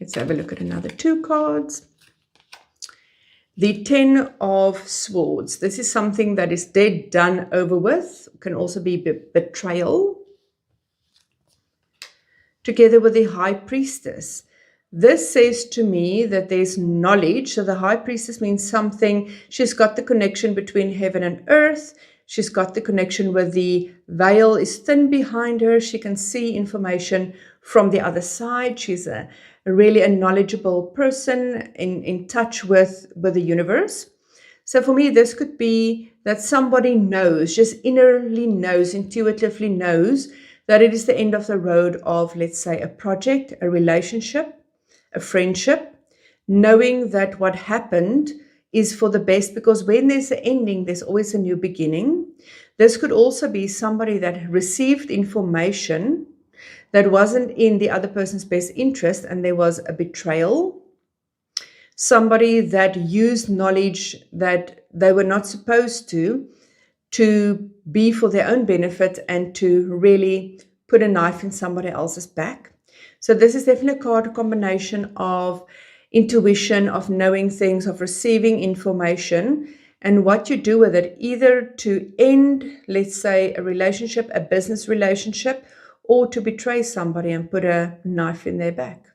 Let's have a look at another 2 cards. The 10 of Swords. This is something that is dead, done, over with. Can also be betrayal. Together with the High Priestess. This says to me that there's knowledge. So the High Priestess means something. She's got the connection between heaven and earth. She's got the connection where the veil is thin behind her. She can see information from the other side. She's really a knowledgeable person in touch with the universe. So for me, this could be that somebody knows, just innerly knows, intuitively knows that it is the end of the road of, let's say, a project, a relationship, a friendship, knowing that what happened is for the best, because when there's an ending, there's always a new beginning. This could also be somebody that received information that wasn't in the other person's best interest, and there was a betrayal. Somebody that used knowledge that they were not supposed to be for their own benefit and to really put a knife in somebody else's back. So this is definitely a card combination of intuition, of knowing things, of receiving information, and what you do with it, either to end, let's say, a relationship, a business relationship, or to betray somebody and put a knife in their back.